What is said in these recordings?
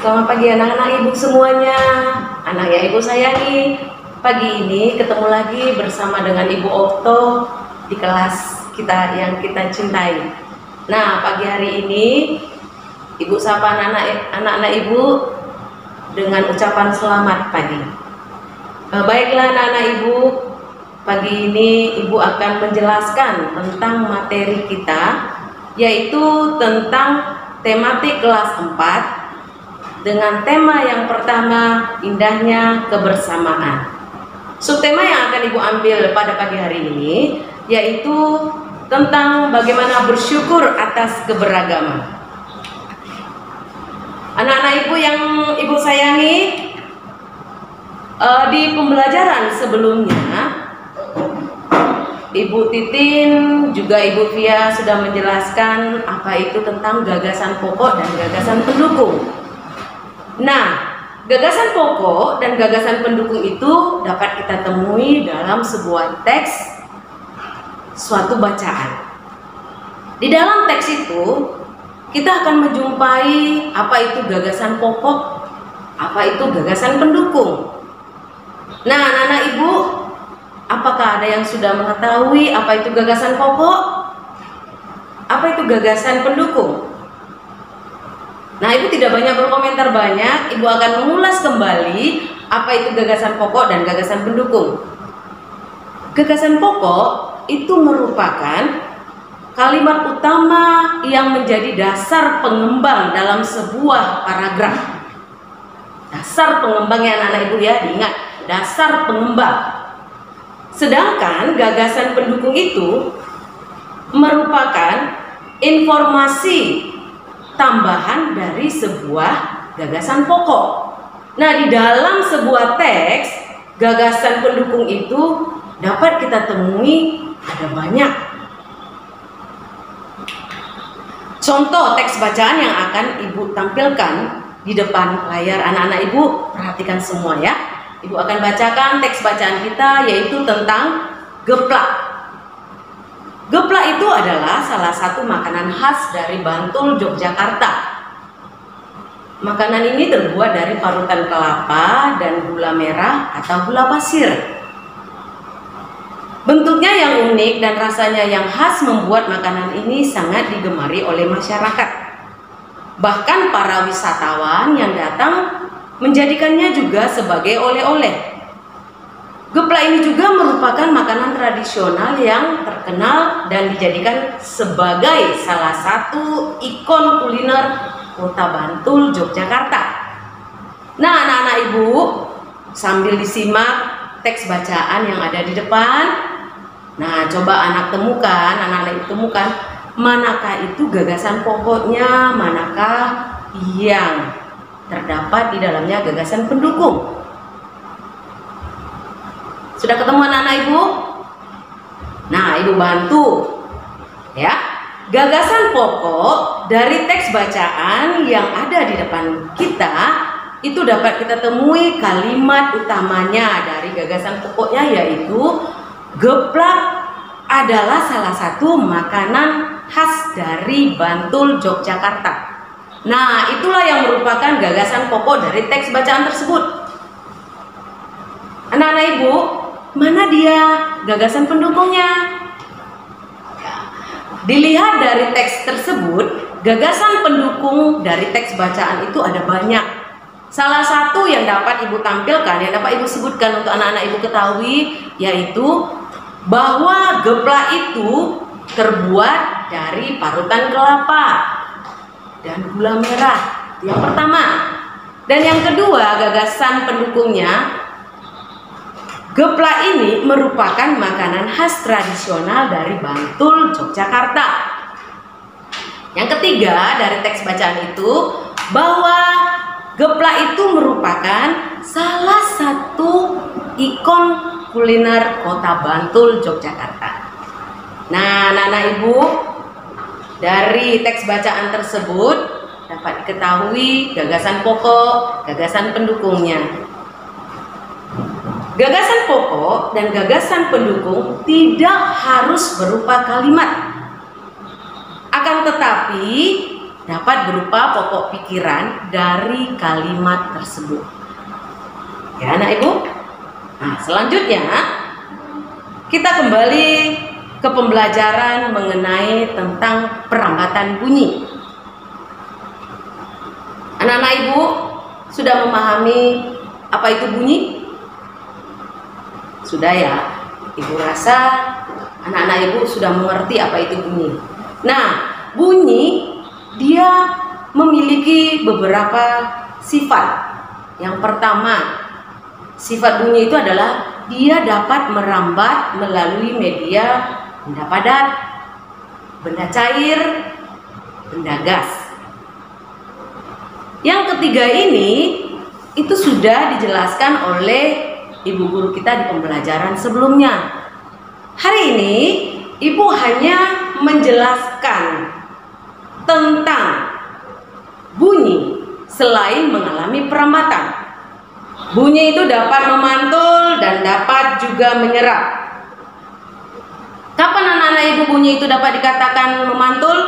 Selamat pagi anak-anak ibu semuanya, anak yang ibu sayangi. Pagi ini ketemu lagi bersama dengan Ibu Okto di kelas kita yang kita cintai. Nah, pagi hari ini ibu sapa anak-anak ibu dengan ucapan selamat pagi. Baiklah anak-anak ibu, pagi ini ibu akan menjelaskan tentang materi kita, yaitu tentang tematik kelas 4 dengan tema yang pertama, indahnya kebersamaan. Subtema yang akan ibu ambil pada pagi hari ini yaitu tentang bagaimana bersyukur atas keberagaman. Anak-anak ibu yang ibu sayangi, di pembelajaran sebelumnya Ibu Titin juga Ibu Via sudah menjelaskan apa itu tentang gagasan pokok dan gagasan pendukung. Nah, gagasan pokok dan gagasan pendukung itu dapat kita temui dalam sebuah teks, suatu bacaan. Di dalam teks itu, kita akan menjumpai apa itu gagasan pokok, apa itu gagasan pendukung. Nah, anak-anak ibu, apakah ada yang sudah mengetahui apa itu gagasan pokok? Apa itu gagasan pendukung? Nah, ibu tidak banyak berkomentar banyak, ibu akan mengulas kembali apa itu gagasan pokok dan gagasan pendukung. Gagasan pokok itu merupakan kalimat utama yang menjadi dasar pengembang dalam sebuah paragraf. Dasar pengembang ya anak-anak ibu ya, diingat, dasar pengembang. Sedangkan gagasan pendukung itu merupakan informasi tambahan dari sebuah gagasan pokok. Nah, di dalam sebuah teks, gagasan pendukung itu dapat kita temui ada banyak. Contoh teks bacaan yang akan ibu tampilkan di depan layar anak-anak ibu, perhatikan semua ya. Ibu akan bacakan teks bacaan kita yaitu tentang geplak. Geplak itu adalah salah satu makanan khas dari Bantul, Yogyakarta. Makanan ini terbuat dari parutan kelapa dan gula merah atau gula pasir. Bentuknya yang unik dan rasanya yang khas membuat makanan ini sangat digemari oleh masyarakat. Bahkan para wisatawan yang datang menjadikannya juga sebagai oleh-oleh. Geplak ini juga merupakan makanan tradisional yang terkenal dan dijadikan sebagai salah satu ikon kuliner Kota Bantul, Yogyakarta. Nah, anak-anak ibu, sambil disimak teks bacaan yang ada di depan. Nah, coba anak-anak ibu temukan manakah itu gagasan pokoknya, manakah yang terdapat di dalamnya gagasan pendukung. Sudah ketemu anak-anak ibu? Nah, ibu bantu ya. Gagasan pokok dari teks bacaan yang ada di depan kita itu dapat kita temui kalimat utamanya dari gagasan pokoknya, yaitu geplak adalah salah satu makanan khas dari Bantul, Yogyakarta. Nah, itulah yang merupakan gagasan pokok dari teks bacaan tersebut. Anak-anak ibu, mana dia gagasan pendukungnya? Dilihat dari teks tersebut, gagasan pendukung dari teks bacaan itu ada banyak. Salah satu yang dapat ibu tampilkan, yang dapat ibu sebutkan untuk anak-anak ibu ketahui, yaitu bahwa geplak itu terbuat dari parutan kelapa dan gula merah. Yang pertama. Dan yang kedua, gagasan pendukungnya, geplak ini merupakan makanan khas tradisional dari Bantul, Yogyakarta. Yang ketiga dari teks bacaan itu, bahwa geplak itu merupakan salah satu ikon kuliner Kota Bantul, Yogyakarta. Nah, anak-anak ibu, dari teks bacaan tersebut dapat diketahui gagasan pokok, gagasan pendukungnya. Gagasan pokok dan gagasan pendukung tidak harus berupa kalimat. Akan tetapi dapat berupa pokok pikiran dari kalimat tersebut. Ya, anak ibu. Nah, selanjutnya kita kembali ke pembelajaran mengenai tentang perambatan bunyi. Anak-anak ibu sudah memahami apa itu bunyi? Sudah ya? Ibu rasa anak-anak ibu sudah mengerti apa itu bunyi. Nah, bunyi dia memiliki beberapa sifat. Yang pertama, sifat bunyi itu adalah dia dapat merambat melalui media benda padat, benda cair, benda gas. Yang ketiga ini itu sudah dijelaskan oleh ibu guru kita di pembelajaran sebelumnya. Hari ini ibu hanya menjelaskan tentang bunyi selain mengalami perambatan. Bunyi itu dapat memantul dan dapat juga menyerap. Kapan anak-anak ibu bunyi itu dapat dikatakan memantul?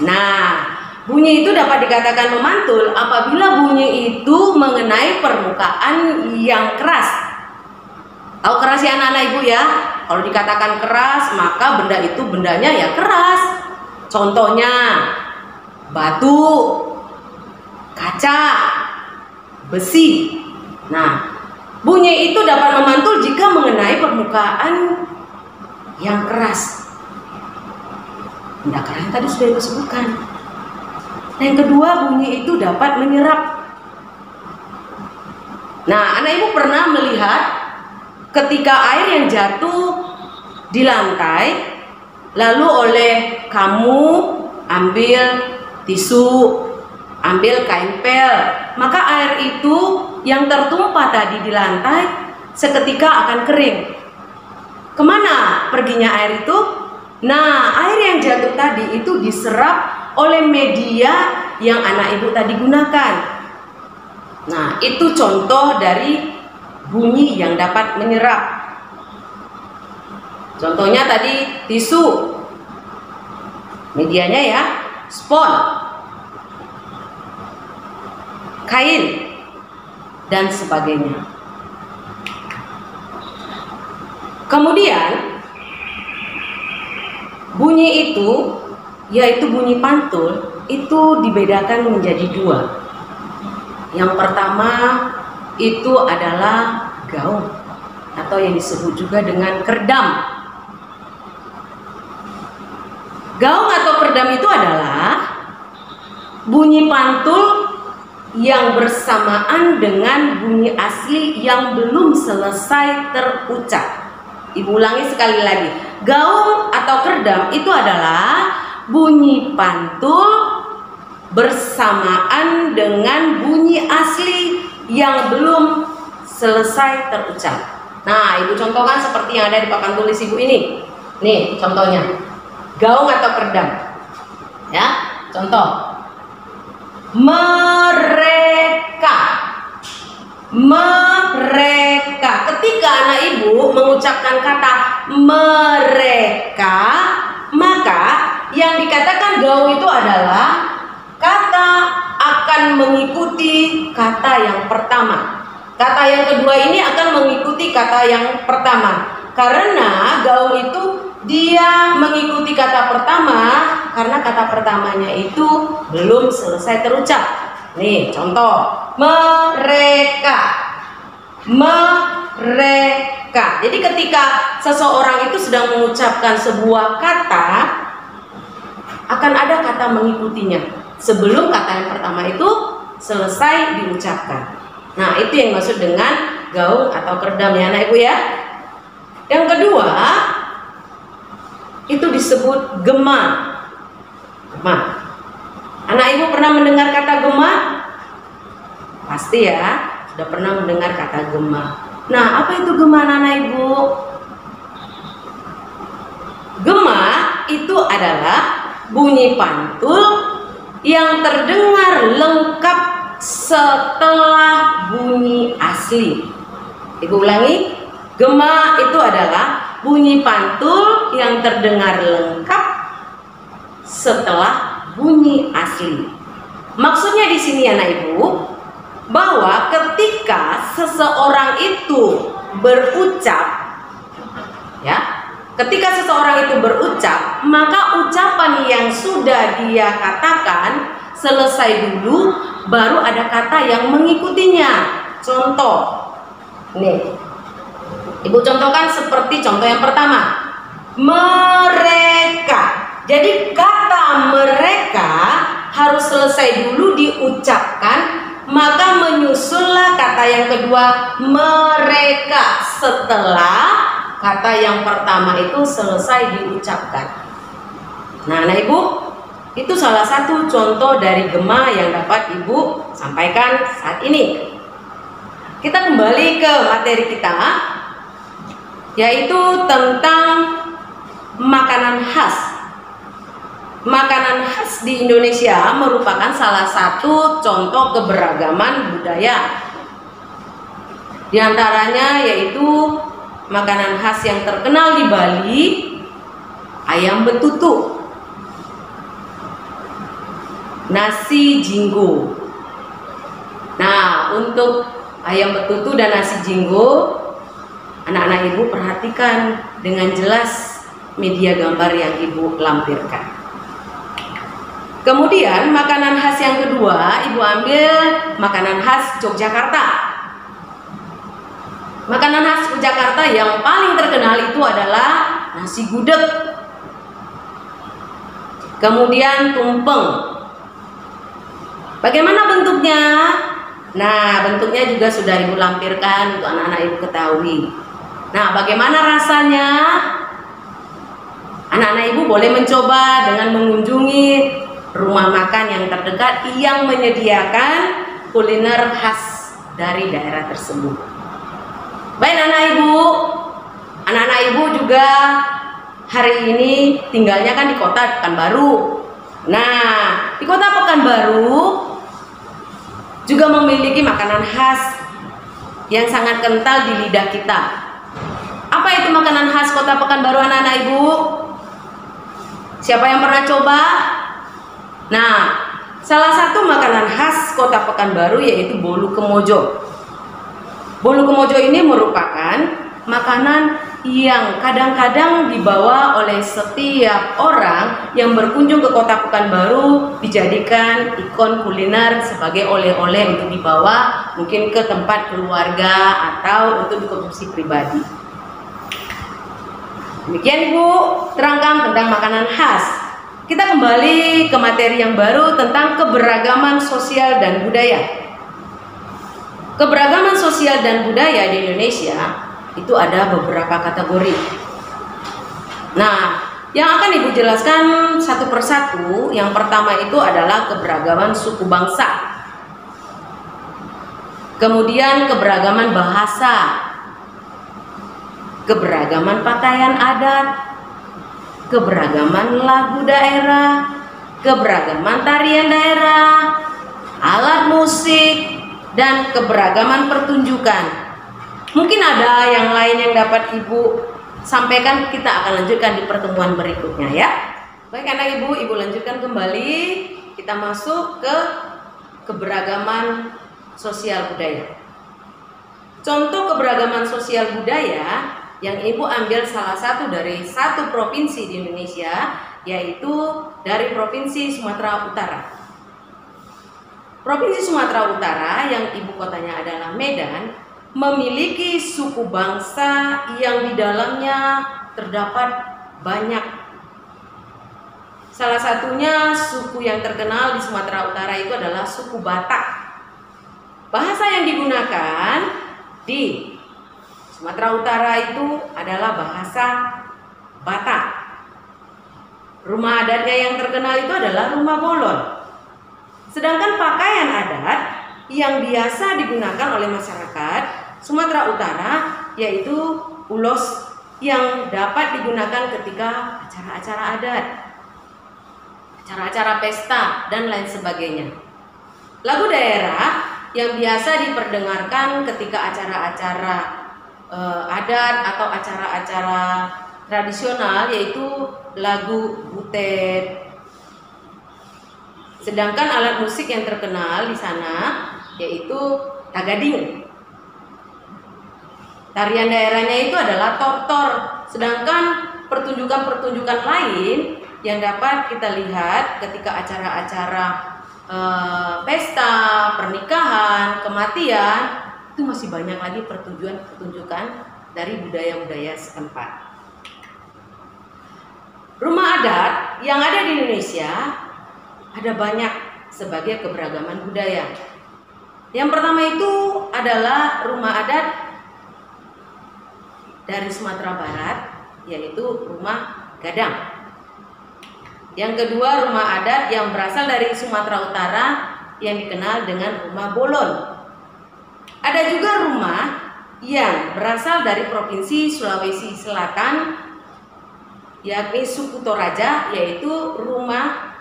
Nah, bunyi itu dapat dikatakan memantul apabila bunyi itu mengenai permukaan yang keras. Tahu keras ya anak-anak ibu ya? Kalau dikatakan keras, maka benda itu bendanya ya keras. Contohnya batu, kaca, besi. Nah, bunyi itu dapat memantul jika mengenai permukaan yang keras. Benda keras yang tadi sudah ibu sebutkan. Yang kedua, bunyi itu dapat menyerap. Nah, anak ibu pernah melihat ketika air yang jatuh di lantai, lalu oleh kamu ambil tisu, ambil kain pel, maka air itu yang tertumpah tadi di lantai seketika akan kering. Kemana perginya air itu? Nah, air yang jatuh tadi itu diserap oleh media yang anak ibu tadi gunakan. Nah, itu contoh dari bunyi yang dapat menyerap. Contohnya tadi tisu, medianya ya spons, kain, dan sebagainya. Kemudian bunyi itu, yaitu bunyi pantul, itu dibedakan menjadi dua. Yang pertama itu adalah gaung atau yang disebut juga dengan kerdam. Gaung atau kerdam itu adalah bunyi pantul yang bersamaan dengan bunyi asli yang belum selesai terucap. Ibu ulangi sekali lagi. Gaung atau kerdam itu adalah bunyi pantul bersamaan dengan bunyi asli yang belum selesai terucap. Nah, ibu contohkan seperti yang ada di papan tulis ibu ini. Nih contohnya, gaung atau kerdam. Ya, contoh. Mereka. Mereka. Ketika anak ibu mengucapkan kata mereka, maka yang dikatakan gaung itu adalah kata akan mengikuti kata yang pertama. Kata yang kedua ini akan mengikuti kata yang pertama. Karena gaung itu dia mengikuti kata pertama karena kata pertamanya itu belum selesai terucap. Nih contoh, mereka. Mereka. Jadi ketika seseorang itu sedang mengucapkan sebuah kata, akan ada kata mengikutinya sebelum kata yang pertama itu selesai diucapkan. Nah, itu yang maksud dengan gaung atau kerdam ya anak ibu ya. Yang kedua itu disebut gema. Gema. Anak ibu pernah mendengar kata gema? Pasti ya, sudah pernah mendengar kata gema. Nah, apa itu gema anak ibu? Gema itu adalah bunyi pantul yang terdengar lengkap setelah bunyi asli. Ibu ulangi, gema itu adalah bunyi pantul yang terdengar lengkap setelah bunyi asli. Maksudnya di sini anak ibu, bahwa ketika seseorang itu berucap, ya, ketika seseorang itu berucap, maka ucapan yang sudah dia katakan selesai dulu, baru ada kata yang mengikutinya. Contoh, nih, ibu contohkan seperti contoh yang pertama, mereka. Jadi kata mereka harus selesai dulu diucapkan, maka menyusullah kata yang kedua, mereka, setelah kata yang pertama itu selesai diucapkan. Nah, anak ibu, itu salah satu contoh dari gema yang dapat ibu sampaikan saat ini. Kita kembali ke materi kita, yaitu tentang makanan khas. Makanan khas di Indonesia merupakan salah satu contoh keberagaman budaya. Di antaranya yaitu makanan khas yang terkenal di Bali, ayam betutu, nasi jinggo. Nah, untuk ayam betutu dan nasi jinggo, anak-anak ibu perhatikan dengan jelas media gambar yang ibu lampirkan. Kemudian makanan khas yang kedua, ibu ambil makanan khas Yogyakarta. Makanan khas Yogyakarta yang paling terkenal itu adalah nasi gudeg, kemudian tumpeng. Bagaimana bentuknya? Nah, bentuknya juga sudah ibu lampirkan untuk anak-anak ibu ketahui. Nah, bagaimana rasanya? Anak-anak ibu boleh mencoba dengan mengunjungi rumah makan yang terdekat yang menyediakan kuliner khas dari daerah tersebut. Baik anak-anak ibu juga hari ini tinggalnya kan di kota Pekanbaru. Nah, di kota Pekanbaru juga memiliki makanan khas yang sangat kental di lidah kita. Apa itu makanan khas kota Pekanbaru, anak-anak ibu? Siapa yang pernah coba? Nah, salah satu makanan khas kota Pekanbaru yaitu bolu kemojo. Bolu kemojo ini merupakan makanan yang kadang-kadang dibawa oleh setiap orang yang berkunjung ke kota Pekanbaru, dijadikan ikon kuliner sebagai oleh-oleh untuk dibawa mungkin ke tempat keluarga atau untuk dikonsumsi pribadi. Demikian ibu terangkan tentang makanan khas. Kita kembali ke materi yang baru tentang keberagaman sosial dan budaya. Keberagaman sosial dan budaya di Indonesia itu ada beberapa kategori. Nah, yang akan ibu jelaskan satu persatu. Yang pertama itu adalah keberagaman suku bangsa, kemudian keberagaman bahasa, keberagaman pakaian adat, keberagaman lagu daerah, keberagaman tarian daerah, alat musik, dan keberagaman pertunjukan. Mungkin ada yang lain yang dapat ibu sampaikan, kita akan lanjutkan di pertemuan berikutnya ya. Baik anak ibu lanjutkan kembali. Kita masuk ke keberagaman sosial budaya. Contoh keberagaman sosial budaya yang ibu ambil salah satu dari satu provinsi di Indonesia, yaitu dari Provinsi Sumatera Utara. Provinsi Sumatera Utara yang ibu kotanya adalah Medan memiliki suku bangsa yang di dalamnya terdapat banyak. Salah satunya suku yang terkenal di Sumatera Utara itu adalah suku Batak. Bahasa yang digunakan di Sumatera Utara itu adalah bahasa Batak. Rumah adatnya yang terkenal itu adalah rumah bolon. Sedangkan pakaian adat yang biasa digunakan oleh masyarakat Sumatera Utara yaitu ulos yang dapat digunakan ketika acara-acara adat, acara-acara pesta, dan lain sebagainya. Lagu daerah yang biasa diperdengarkan ketika acara-acara adat atau acara-acara tradisional yaitu lagu butet, Sedangkan alat musik yang terkenal di sana yaitu tagading. Tarian daerahnya itu adalah tortor. Sedangkan pertunjukan-pertunjukan lain yang dapat kita lihat ketika acara-acara pesta, pernikahan, kematian, itu masih banyak lagi pertunjukan dari budaya-budaya setempat. Rumah adat yang ada di Indonesia ada banyak sebagai keberagaman budaya. Yang pertama itu adalah rumah adat dari Sumatera Barat, yaitu rumah Gadang. Yang kedua, rumah adat yang berasal dari Sumatera Utara yang dikenal dengan rumah Bolon. Ada juga rumah yang berasal dari Provinsi Sulawesi Selatan, yakni suku Toraja, yaitu rumah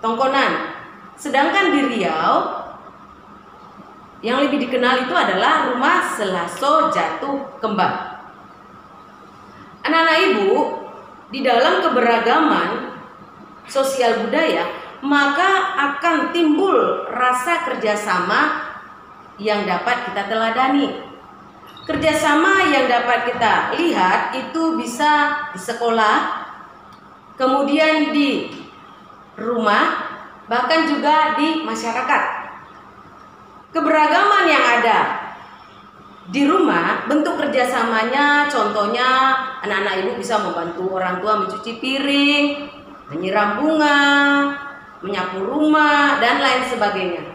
Tongkonan. Sedangkan di Riau yang lebih dikenal itu adalah rumah Selaso Jatuh Kembang. Anak-anak ibu, di dalam keberagaman sosial budaya, maka akan timbul rasa kerjasama yang dapat kita teladani. Kerjasama yang dapat kita lihat itu bisa di sekolah, kemudian di rumah, bahkan juga di masyarakat. Keberagaman yang ada di rumah, bentuk kerjasamanya, contohnya anak-anak ibu bisa membantu orang tua mencuci piring, menyiram bunga, menyapu rumah, dan lain sebagainya.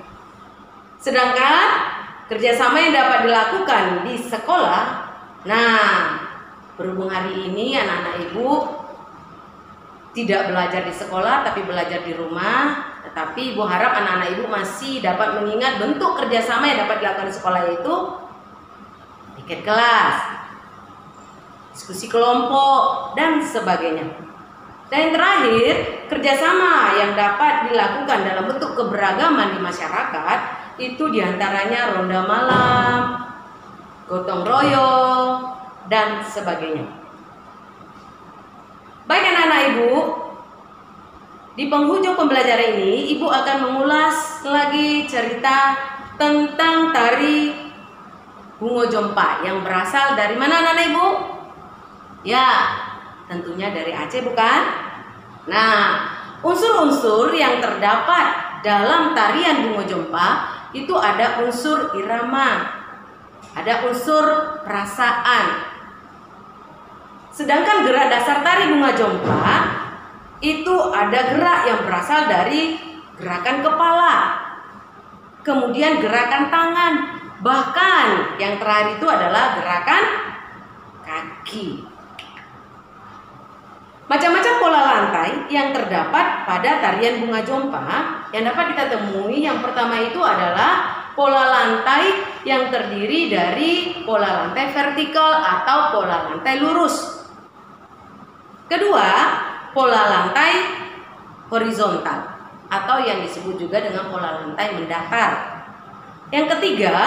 Sedangkan kerjasama yang dapat dilakukan di sekolah, nah berhubung hari ini anak-anak ibu tidak belajar di sekolah tapi belajar di rumah, tetapi ibu harap anak-anak ibu masih dapat mengingat bentuk kerjasama yang dapat dilakukan di sekolah, yaitu tiket kelas, diskusi kelompok, dan sebagainya. Dan yang terakhir, kerjasama yang dapat dilakukan dalam bentuk keberagaman di masyarakat itu diantaranya ronda malam, gotong royong, dan sebagainya. Baik anak-anak ibu, di penghujung pembelajaran ini ibu akan mengulas lagi cerita tentang tari Bungo Jompa yang berasal dari mana anak-anak ibu? Ya, tentunya dari Aceh, bukan? Nah, unsur-unsur yang terdapat dalam tarian Bungo Jompa itu ada unsur irama, ada unsur perasaan. Sedangkan gerak dasar tari Bungo Jompa itu ada gerak yang berasal dari gerakan kepala, kemudian gerakan tangan, bahkan yang terakhir itu adalah gerakan kaki. Macam-macam pola lantai yang terdapat pada tarian Bungo Jompa yang dapat kita temui. Yang pertama itu adalah pola lantai yang terdiri dari pola lantai vertikal atau pola lantai lurus. Kedua, pola lantai horizontal atau yang disebut juga dengan pola lantai mendatar. Yang ketiga,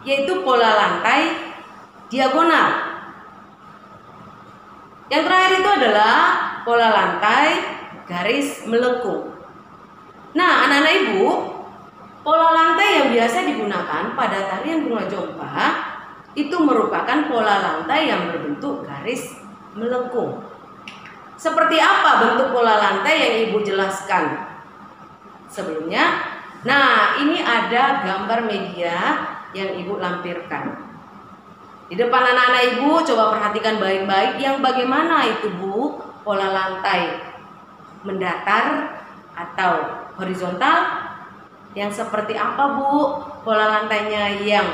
yaitu pola lantai diagonal. Yang terakhir itu adalah pola lantai garis melengkung. Nah, anak-anak ibu, pola lantai yang biasa digunakan pada tarian Bungo Jompa itu merupakan pola lantai yang berbentuk garis melengkung. Seperti apa bentuk pola lantai yang ibu jelaskan sebelumnya? Nah, ini ada gambar media yang ibu lampirkan. Di depan anak-anak ibu, coba perhatikan baik-baik yang bagaimana itu bu, pola lantai mendatar atau horizontal. Yang seperti apa bu, pola lantainya yang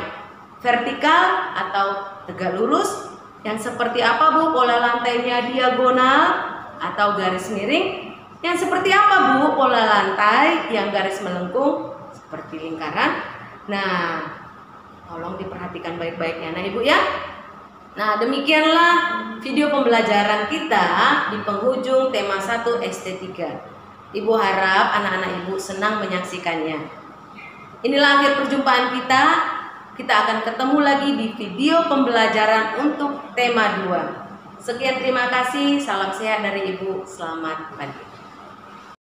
vertikal atau tegak lurus. Yang seperti apa bu, pola lantainya diagonal atau garis miring. Yang seperti apa bu, pola lantai yang garis melengkung seperti lingkaran. Nah, tolong diperhatikan baik-baiknya anak ibu ya. Nah, demikianlah video pembelajaran kita di penghujung tema 1 estetika. Ibu harap anak-anak ibu senang menyaksikannya. Inilah akhir perjumpaan kita. Kita akan ketemu lagi di video pembelajaran untuk tema 2. Sekian, terima kasih. Salam sehat dari ibu. Selamat pagi.